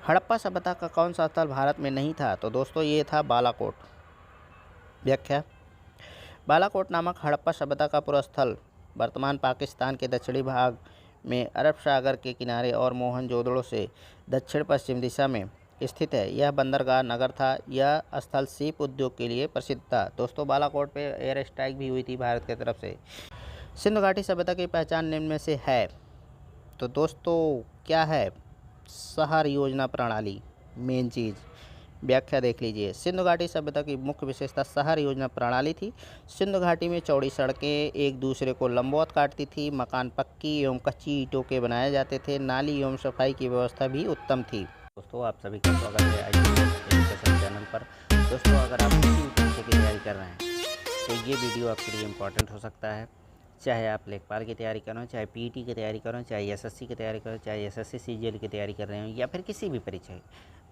हड़प्पा सभ्यता का कौन सा स्थल भारत में नहीं था? तो दोस्तों ये था बालाकोट। व्याख्या: बालाकोट नामक हड़प्पा सभ्यता का पूरा स्थल वर्तमान पाकिस्तान के दक्षिणी भाग में अरब सागर के किनारे और मोहनजोदड़ो से दक्षिण पश्चिम दिशा में स्थित है। यह बंदरगाह नगर था। यह स्थल सीप उद्योग के लिए प्रसिद्ध था। दोस्तों बालाकोट पे एयर स्ट्राइक भी हुई थी भारत की तरफ से। सिंधु घाटी सभ्यता की पहचान निम्न में से है। तो दोस्तों क्या है? शहर योजना प्रणाली मेन चीज़। व्याख्या देख लीजिए। सिंधु घाटी सभ्यता की मुख्य विशेषता शहर योजना प्रणाली थी। सिंधु घाटी में चौड़ी सड़कें एक दूसरे को लंबवत काटती थी। मकान पक्की एवं कच्ची ईंटों के बनाए जाते थे। नाली एवं सफाई की व्यवस्था भी उत्तम थी। दोस्तों आप सभी का स्वागत है एजुकेशन चैनल पर। दोस्तों अगर आप किसी परीक्षा की तैयारी कर रहे हैं तो ये वीडियो आपके लिए इम्पोर्टेंट हो सकता है। चाहे आप लेखपाल की तैयारी कर रहे हो, चाहे पीईटी की तैयारी कर रहे हो, चाहे एसएससी की तैयारी कर रहे हो, चाहे एसएससी सीजीएल की तैयारी कर रहे हो, या फिर किसी भी परीक्षा की,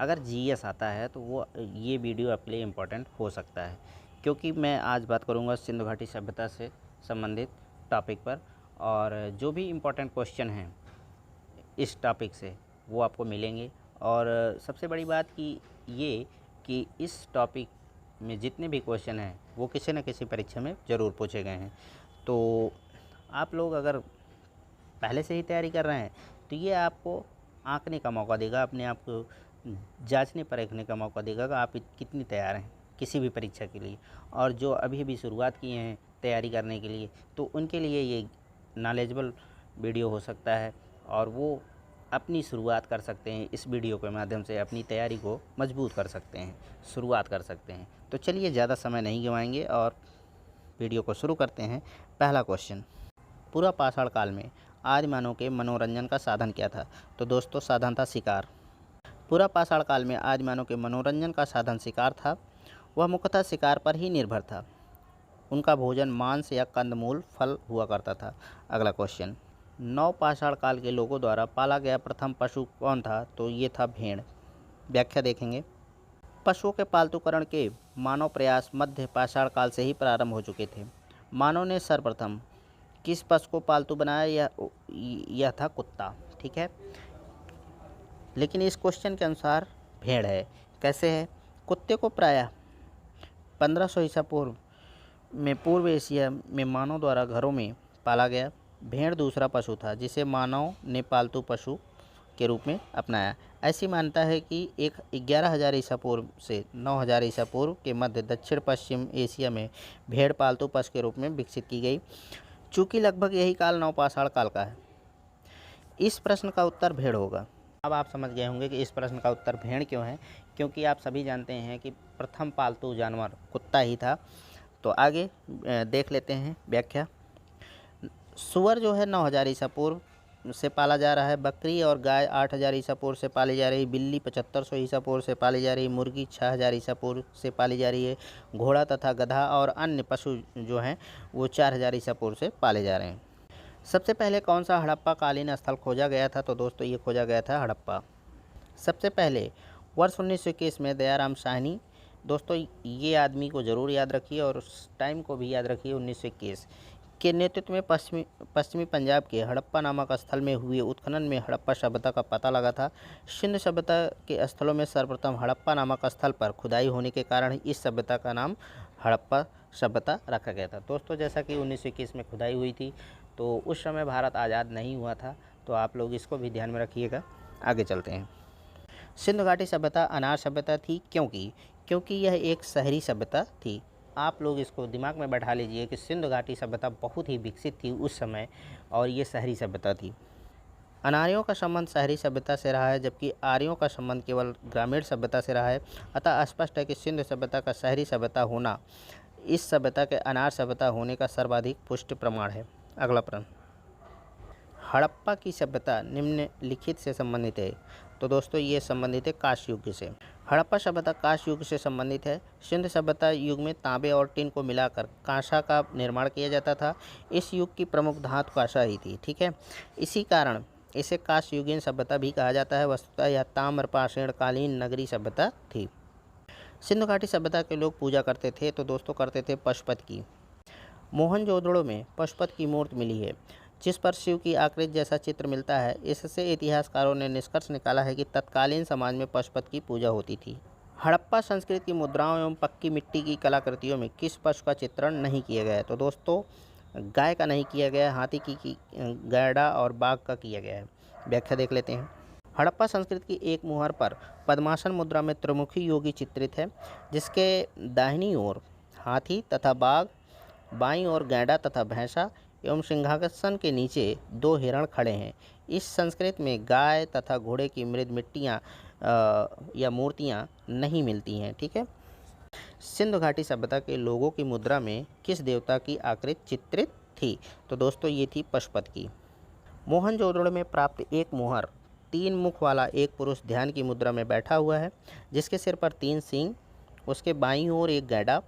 अगर जीएस आता है तो वो ये वीडियो आपके लिए इम्पोर्टेंट हो सकता है। क्योंकि मैं आज बात करूँगा सिंधु घाटी सभ्यता से संबंधित टॉपिक पर, और जो भी इम्पोर्टेंट क्वेश्चन हैं इस टॉपिक से वो आपको मिलेंगे। और सबसे बड़ी बात कि इस टॉपिक में जितने भी क्वेश्चन हैं वो किसी न किसी परीक्षा में ज़रूर पूछे गए हैं। तो आप लोग अगर पहले से ही तैयारी कर रहे हैं तो ये आपको आंकने का मौका देगा, अपने आप को जांचने परखने का मौका देगा कि आप कितनी तैयार हैं किसी भी परीक्षा के लिए। और जो अभी अभी शुरुआत किए हैं तैयारी करने के लिए तो उनके लिए ये नॉलेजेबल वीडियो हो सकता है, और वो अपनी शुरुआत कर सकते हैं। इस वीडियो के माध्यम से अपनी तैयारी को मजबूत कर सकते हैं, शुरुआत कर सकते हैं। तो चलिए ज़्यादा समय नहीं गंवाएंगे और वीडियो को शुरू करते हैं। पहला क्वेश्चन, पूरा पाषाण काल में आदि मानव के मनोरंजन का साधन क्या था? तो दोस्तों साधन था शिकार। पूरा पाषाण काल में आदि मानव के मनोरंजन का साधन शिकार था। वह मुख्यतः शिकार पर ही निर्भर था। उनका भोजन मांस या कंदमूल फल हुआ करता था। अगला क्वेश्चन, नव पाषाण काल के लोगों द्वारा पाला गया प्रथम पशु कौन था? तो ये था भेड़। व्याख्या देखेंगे। पशुओं के पालतूकरण के मानव प्रयास मध्य पाषाण काल से ही प्रारंभ हो चुके थे। मानव ने सर्वप्रथम किस पशु को पालतू बनाया? यह था कुत्ता। ठीक है, लेकिन इस क्वेश्चन के अनुसार भेड़ है। कैसे है? कुत्ते को प्रायः 1500 ईसा पूर्व में पूर्व एशिया में मानव द्वारा घरों में पाला गया। भेड़ दूसरा पशु था जिसे मानव ने पालतू पशु के रूप में अपनाया। ऐसी मान्यता है कि 11,000 ईसा पूर्व से 9,000 ईसा पूर्व के मध्य दक्षिण पश्चिम एशिया में भेड़ पालतू पशु के रूप में विकसित की गई। चूँकि लगभग यही काल नवपाषाण काल का है, इस प्रश्न का उत्तर भेड़ होगा। अब आप समझ गए होंगे कि इस प्रश्न का उत्तर भेड़ क्यों है, क्योंकि आप सभी जानते हैं कि प्रथम पालतू जानवर कुत्ता ही था। तो आगे देख लेते हैं व्याख्या। सूअर जो है 9,000 ईसा पूर्व से पाला जा रहा है। बकरी और गाय 8,000 ईसा पूर्व से पाली जा रही। बिल्ली 7500 ईसा पूर्व से पाली जा रही। मुर्गी 6,000 ईसा पूर्व से पाली जा रही है। घोड़ा तथा गधा और अन्य पशु जो हैं वो 4,000 ईसा पूर्व से पाले जा रहे हैं। सबसे पहले कौन सा हड़प्पा कालीन स्थल खोजा गया था? तो दोस्तों ये खोजा गया था हड़प्पा। सबसे पहले वर्ष 1921 में दयाराम साहनी। दोस्तों ये आदमी को ज़रूर याद रखिए और उस टाइम को भी याद रखिए। 1921 के नेतृत्व में पश्चिमी पंजाब के हड़प्पा नामक स्थल में हुए उत्खनन में हड़प्पा सभ्यता का पता लगा था। सिंधु सभ्यता के स्थलों में सर्वप्रथम हड़प्पा नामक स्थल पर खुदाई होने के कारण इस सभ्यता का नाम हड़प्पा सभ्यता रखा गया था। दोस्तों जैसा कि 1921 में खुदाई हुई थी तो उस समय भारत आज़ाद नहीं हुआ था, तो आप लोग इसको भी ध्यान में रखिएगा। आगे चलते हैं। सिंधु घाटी सभ्यता अनार्य सभ्यता थी। क्योंकि यह एक शहरी सभ्यता थी। आप लोग इसको दिमाग में बैठा लीजिए कि सिंधु घाटी सभ्यता बहुत ही विकसित थी उस समय, और ये शहरी सभ्यता थी। अनार्यों का संबंध शहरी सभ्यता से रहा है, जबकि आर्यों का संबंध केवल ग्रामीण सभ्यता से रहा है। अतः स्पष्ट है कि सिंधु सभ्यता का शहरी सभ्यता होना इस सभ्यता के अनार्य सभ्यता होने का सर्वाधिक पुष्ट प्रमाण है। अगला प्रश्न, हड़प्पा की सभ्यता निम्नलिखित से संबंधित है। तो दोस्तों ये संबंधित है कांस्य युग से। हड़प्पा सभ्यता कांस्य युग से संबंधित है। सिंधु सभ्यता युग में तांबे और टिन को मिलाकर कांसा का निर्माण किया जाता था। इस युग की प्रमुख धातु कांसा ही थी। ठीक है, इसी कारण इसे कांस्य युगीन सभ्यता भी कहा जाता है। वस्तुतः यह ताम्रपाषाण कालीन नगरी सभ्यता थी। सिंधु घाटी सभ्यता के लोग पूजा करते थे, तो दोस्तों करते थे पशुपति की। मोहनजोदड़ो में पशुपति की मूर्ति मिली है। जिस पर शिव की आकृति जैसा चित्र मिलता है। इससे इतिहासकारों ने निष्कर्ष निकाला है कि तत्कालीन समाज में पशुपति की पूजा होती थी। हड़प्पा संस्कृति की मुद्राओं एवं पक्की मिट्टी की कलाकृतियों में किस पशु का चित्रण नहीं किया गया है? तो दोस्तों गाय का नहीं किया गया है, हाथी की गैंडा और बाघ का किया गया है। व्याख्या देख लेते हैं। हड़प्पा संस्कृति की एक मुहर पर पद्मासन मुद्रा में त्रिमुखी योगी चित्रित है, जिसके दाहिनी ओर हाथी तथा बाघ, बाईं ओर गैंडा तथा भैंसा एवं सिंहासन के नीचे 2 हिरण खड़े हैं। इस संस्कृति में गाय तथा घोड़े की मृद मिट्टियाँ या मूर्तियाँ नहीं मिलती हैं। ठीक है। सिंधु घाटी सभ्यता के लोगों की मुद्रा में किस देवता की आकृति चित्रित थी? तो दोस्तों ये थी पशुपति की। मोहनजोदड़ो में प्राप्त एक मुहर 3 मुख वाला एक पुरुष ध्यान की मुद्रा में बैठा हुआ है, जिसके सिर पर 3 सींग, उसके बाईं ओर एक गैंडा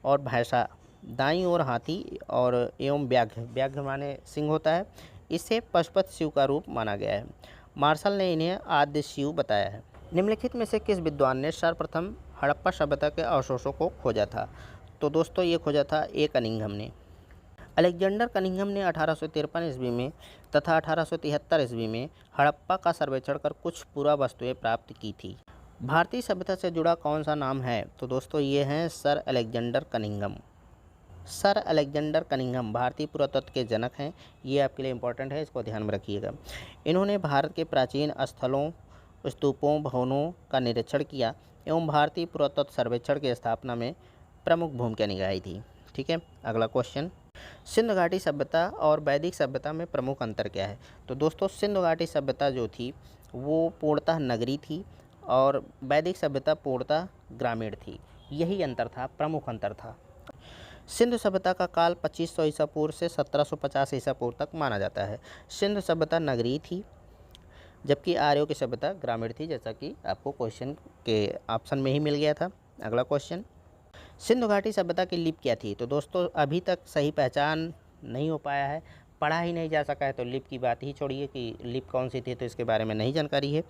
और भैंसा, दाईं ओर हाथी और एवं व्याघ्र, व्याघ्र माने सिंह होता है। इसे पशुपति शिव का रूप माना गया है। मार्शल ने इन्हें आद्य शिव बताया है। निम्नलिखित में से किस विद्वान ने सर्वप्रथम हड़प्पा सभ्यता के अवशेषों को खोजा था? तो दोस्तों ये खोजा था ए कनिंघम ने। अलेक्जेंडर कनिंघम ने 1853 ईस्वी में तथा 1873 ईस्वी में हड़प्पा का सर्वेक्षण कर कुछ पुरावस्तुएं प्राप्त की थी। भारतीय सभ्यता से जुड़ा कौन सा नाम है? तो दोस्तों ये हैं sir Alexander Cunningham. Sir Alexander Cunningham भारतीय पुरातत्व के जनक हैं। ये आपके लिए इम्पोर्टेंट है, इसको ध्यान में रखिएगा। इन्होंने भारत के प्राचीन स्थलों, स्तूपों, भवनों का निरीक्षण किया एवं भारतीय पुरातत्व सर्वेक्षण की स्थापना में प्रमुख भूमिका निभाई थी। ठीक है। अगला क्वेश्चन, सिंधु घाटी सभ्यता और वैदिक सभ्यता में प्रमुख अंतर क्या है? तो दोस्तों सिंधु घाटी सभ्यता जो थी वो पूर्णतः नगरी थी और वैदिक सभ्यता पूर्णतः ग्रामीण थी। यही अंतर था, प्रमुख अंतर था। सिंधु सभ्यता का काल 2500 ईसा पूर्व से 1750 ईसा पूर्व तक माना जाता है। सिंधु सभ्यता नगरीय थी, जबकि आर्यों की सभ्यता ग्रामीण थी, जैसा कि आपको क्वेश्चन के ऑप्शन में ही मिल गया था। अगला क्वेश्चन, सिंधु घाटी सभ्यता की लिपि क्या थी? तो दोस्तों अभी तक सही पहचान नहीं हो पाया है, पढ़ा ही नहीं जा सका है, तो लिपि की बात ही छोड़िए कि लिपि कौन सी थी, तो इसके बारे में नहीं जानकारी है।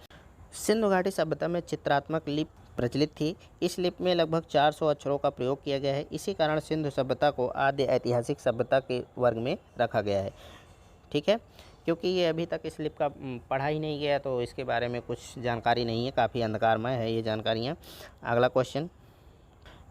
सिंधु घाटी सभ्यता में चित्रात्मक लिपि प्रचलित थी। इस लिपि में लगभग 400 अक्षरों का प्रयोग किया गया है। इसी कारण सिंधु सभ्यता को आद्य ऐतिहासिक सभ्यता के वर्ग में रखा गया है। ठीक है, क्योंकि ये अभी तक इस लिपि का पढ़ा ही नहीं गया, तो इसके बारे में कुछ जानकारी नहीं है, काफ़ी अंधकारमय है ये जानकारियाँ। अगला क्वेश्चन,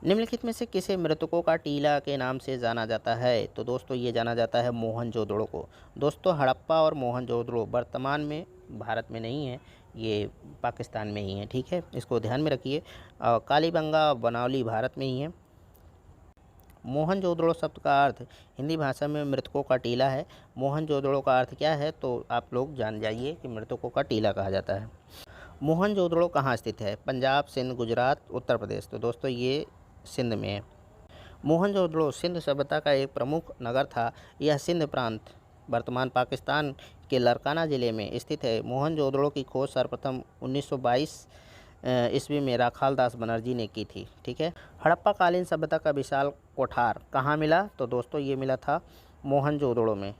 निम्नलिखित में से किसे मृतकों का टीला के नाम से जाना जाता है? तो दोस्तों ये जाना जाता है मोहनजोदड़ो को। दोस्तों हड़प्पा और मोहनजोदड़ो वर्तमान में भारत में नहीं है, ये पाकिस्तान में ही है। ठीक है, इसको ध्यान में रखिए। कालीबंगा बनावली भारत में ही है। मोहनजोदड़ो शब्द का अर्थ हिंदी भाषा में मृतकों का टीला है। मोहनजोदड़ो का अर्थ क्या है, तो आप लोग जान जाइए कि मृतकों का टीला कहा जाता है। मोहनजोदड़ो कहाँ स्थित है? पंजाब, सिंध, गुजरात, उत्तर प्रदेश। तो दोस्तों ये सिंध में है। मोहनजोदड़ो सिंधु सभ्यता का एक प्रमुख नगर था। यह सिंध प्रांत वर्तमान पाकिस्तान के लरकाना ज़िले में स्थित है। मोहनजोदड़ो की खोज सर्वप्रथम 1922 ईस्वी में राखाल दास बनर्जी ने की थी। ठीक है। हड़प्पा कालीन सभ्यता का विशाल कोठार कहाँ मिला? तो दोस्तों ये मिला था मोहनजोदड़ो में।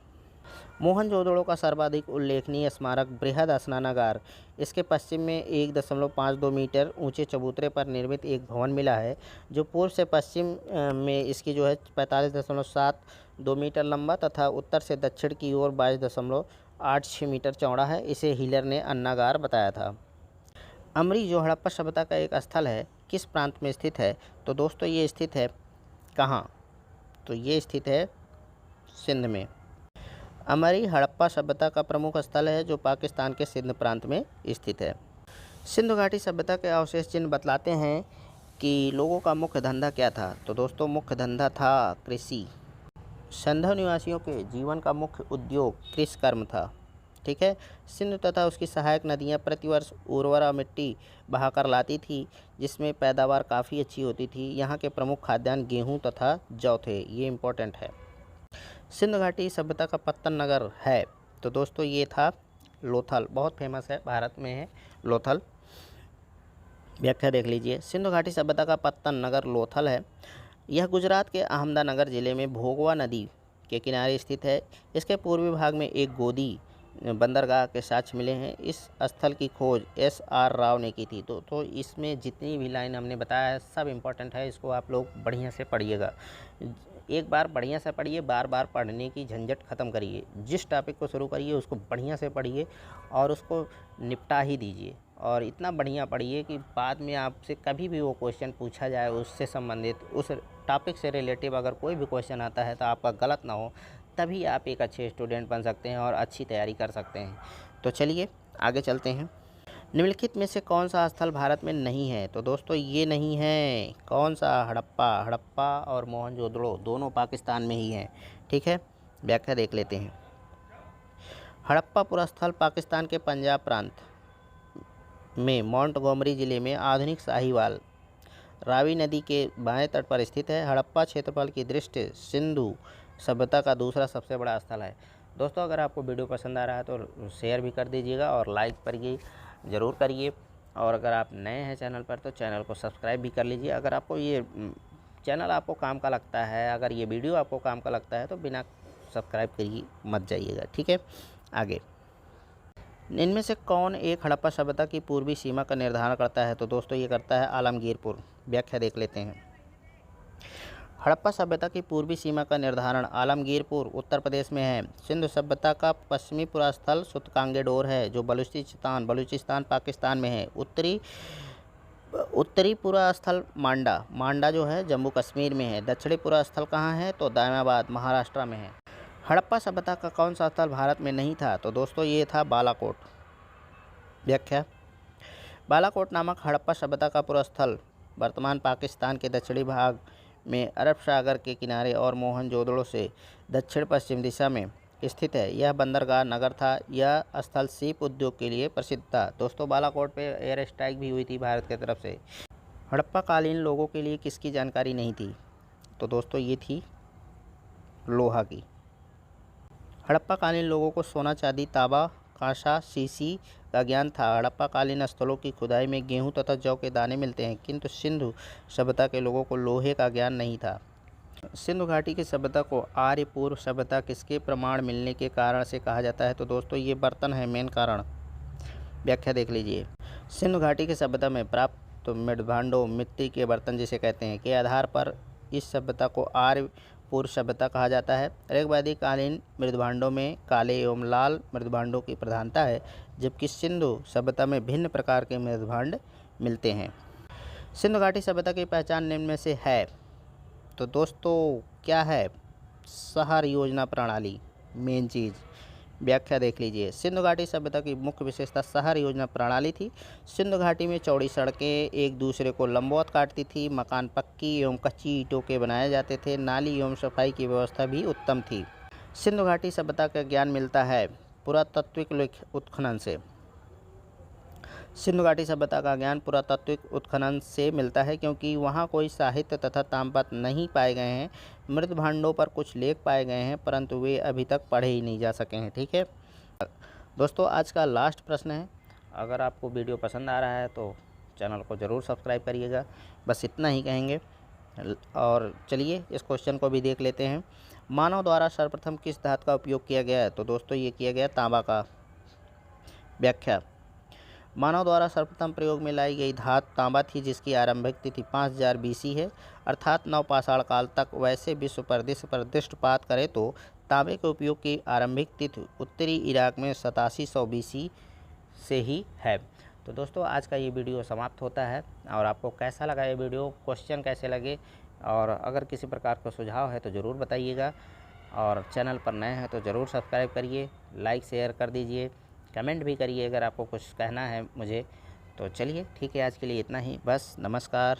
मोहनजोदड़ो का सर्वाधिक उल्लेखनीय स्मारक बृहद स्नानागार, इसके पश्चिम में 1.52 मीटर ऊंचे चबूतरे पर निर्मित एक भवन मिला है, जो पूर्व से पश्चिम में इसकी जो है 45.72 मीटर लंबा तथा उत्तर से दक्षिण की ओर 22.86 मीटर चौड़ा है। इसे हिलर ने अन्नागार बताया था। अमरी जो हड़प्पा सभ्यता का एक स्थल है, किस प्रांत में स्थित है? तो दोस्तों ये स्थित है कहाँ? तो ये स्थित है सिंध में। अमरी हड़प्पा सभ्यता का प्रमुख स्थल है, जो पाकिस्तान के सिंध प्रांत में स्थित है। सिंधु घाटी सभ्यता के अवशेष चिन्ह बतलाते हैं कि लोगों का मुख्य धंधा क्या था। तो दोस्तों मुख्य धंधा था कृषि। सिंधु निवासियों के जीवन का मुख्य उद्योग कृषि कर्म था। ठीक है। सिंधु तथा उसकी सहायक नदियाँ प्रतिवर्ष उर्वरा मिट्टी बहाकर लाती थी, जिसमें पैदावार काफ़ी अच्छी होती थी। यहाँ के प्रमुख खाद्यान्न गेहूँ तथा जौ थे। ये इम्पोर्टेंट है। सिंधु घाटी सभ्यता का पत्तन नगर है, तो दोस्तों ये था लोथल, बहुत फेमस है, भारत में है लोथल। व्याख्या देख लीजिए। सिंधु घाटी सभ्यता का पत्तन नगर लोथल है। यह गुजरात के अहमदानगर जिले में भोगवा नदी के किनारे स्थित है। इसके पूर्वी भाग में एक गोदी बंदरगाह के साक्ष्य मिले हैं। इस स्थल की खोज SR राव ने की थी। तो इसमें जितनी भी लाइन हमने बताया है सब इम्पोर्टेंट है, इसको आप लोग बढ़िया से पढ़िएगा। एक बार बढ़िया से पढ़िए, बार बार पढ़ने की झंझट ख़त्म करिए। जिस टॉपिक को शुरू करिए उसको बढ़िया से पढ़िए और उसको निपटा ही दीजिए, और इतना बढ़िया पढ़िए कि बाद में आपसे कभी भी वो क्वेश्चन पूछा जाए उससे संबंधित, उस टॉपिक से रिलेटिव अगर कोई भी क्वेश्चन आता है तो आपका गलत ना हो, तभी आप एक अच्छे स्टूडेंट बन सकते हैं और अच्छी तैयारी कर सकते हैं। तो चलिए आगे चलते हैं। निम्नलिखित में से कौन सा स्थल भारत में नहीं है? तो दोस्तों ये नहीं है, कौन सा? हड़प्पा और मोहनजोदड़ो दोनों पाकिस्तान में ही हैं। ठीक है, व्याख्या देख लेते हैं। हड़प्पा पुरस्थल पाकिस्तान के पंजाब प्रांत में मोंटगोमरी जिले में आधुनिक साहिवाल रावी नदी के बाएं तट पर स्थित है। हड़प्पा क्षेत्रफल की दृष्टि से सिंधु सभ्यता का दूसरा सबसे बड़ा स्थल है। दोस्तों अगर आपको वीडियो पसंद आ रहा है तो शेयर भी कर दीजिएगा और लाइक करिए, ज़रूर करिए। और अगर आप नए हैं चैनल पर तो चैनल को सब्सक्राइब भी कर लीजिए। अगर आपको ये चैनल आपको काम का लगता है, अगर ये वीडियो आपको काम का लगता है तो बिना सब्सक्राइब करिए मत जाइएगा। ठीक है, आगे। इनमें से कौन एक हड़प्पा सभ्यता की पूर्वी सीमा का निर्धारण करता है? तो दोस्तों ये करता है आलमगीरपुर। व्याख्या देख लेते हैं। हड़प्पा सभ्यता की पूर्वी सीमा का निर्धारण आलमगीरपुर उत्तर प्रदेश में है। सिंधु सभ्यता का पश्चिमी पुरास्थल सुतकांगेडोर है जो बलूचिस्तान पाकिस्तान में है। उत्तरी पुरास्थल मांडा जो है जम्मू कश्मीर में है। दक्षिणी पुरास्थल कहाँ है? तो दायमाबाद महाराष्ट्र में है। हड़प्पा सभ्यता का कौन सा स्थल भारत में नहीं था? तो दोस्तों ये था बालाकोट। व्याख्या। बालाकोट नामक हड़प्पा सभ्यता का पुरस्थल वर्तमान पाकिस्तान के दक्षिणी भाग में अरब सागर के किनारे और मोहनजोदड़ो से दक्षिण पश्चिम दिशा में स्थित है। यह बंदरगाह नगर था। यह स्थल सीप उद्योग के लिए प्रसिद्ध था। दोस्तों बालाकोट पे एयर स्ट्राइक भी हुई थी भारत की तरफ से। हड़प्पा कालीन लोगों के लिए किसकी जानकारी नहीं थी? तो दोस्तों ये थी लोहा की। हड़प्पा कालीन लोगों को सोना, चांदी, तांबा, कांसा, सीसी का ज्ञान था। हड़प्पा कालीन स्थलों की खुदाई में गेहूं तथा जौ के दाने मिलते हैं, किंतु सिंधु सभ्यता के लोगों को लोहे का ज्ञान नहीं था। सिंधु घाटी की सभ्यता को आर्य पूर्व सभ्यता किसके प्रमाण मिलने के कारण से कहा जाता है? तो दोस्तों ये बर्तन है मेन कारण। व्याख्या देख लीजिए। सिंधु घाटी की सभ्यता में प्राप्त मृदभांडों, मिट्टी के बर्तन जिसे कहते हैं, के आधार पर इस सभ्यता को आर्य पूर्व सभ्यता कहा जाता है। ऋग्वैदिक कालीन मृदभांडों में काले एवं लाल मृदभांडों की प्रधानता है, जबकि सिंधु सभ्यता में भिन्न प्रकार के मृदभांड मिलते हैं। सिंधु घाटी सभ्यता की पहचान निम्न में से है। तो दोस्तों क्या है? शहर योजना प्रणाली मेन चीज़। व्याख्या देख लीजिए। सिंधु घाटी सभ्यता की मुख्य विशेषता शहर योजना प्रणाली थी। सिंधु घाटी में चौड़ी सड़कें एक दूसरे को लंबवत काटती थी। मकान पक्की एवं कच्ची ईंटों के बनाए जाते थे। नाली एवं सफाई की व्यवस्था भी उत्तम थी। सिंधु घाटी सभ्यता का ज्ञान मिलता है पुरातात्विक उत्खनन से। सिंधु घाटी सभ्यता का ज्ञान पुरातात्विक उत्खनन से मिलता है, क्योंकि वहाँ कोई साहित्य तथा ताम्रपत्र नहीं पाए गए हैं। मृदभांडों पर कुछ लेख पाए गए हैं, परंतु वे अभी तक पढ़े ही नहीं जा सके हैं। ठीक है दोस्तों, आज का लास्ट प्रश्न है। अगर आपको वीडियो पसंद आ रहा है तो चैनल को ज़रूर सब्सक्राइब करिएगा। बस इतना ही कहेंगे। और चलिए इस क्वेश्चन को भी देख लेते हैं। मानव द्वारा सर्वप्रथम किस धातु का उपयोग किया गया है? तो दोस्तों ये किया गया तांबा का। व्याख्या। मानव द्वारा सर्वप्रथम प्रयोग में लाई गई धातु तांबा थी, जिसकी आरंभिक तिथि 5000 BC है, अर्थात नवपाषाण काल तक। वैसे विश्व परिदृश्य पर दृष्टिपात करें तो तांबे के उपयोग की आरंभिक तिथि उत्तरी इराक में 8700 BC से ही है। तो दोस्तों आज का ये वीडियो समाप्त होता है। और आपको कैसा लगा ये वीडियो, क्वेश्चन कैसे लगे, और अगर किसी प्रकार का सुझाव है तो ज़रूर बताइएगा। और चैनल पर नए हैं तो ज़रूर सब्सक्राइब करिए, लाइक शेयर कर दीजिए, कमेंट भी करिए अगर आपको कुछ कहना है मुझे। तो चलिए ठीक है, आज के लिए इतना ही। बस नमस्कार।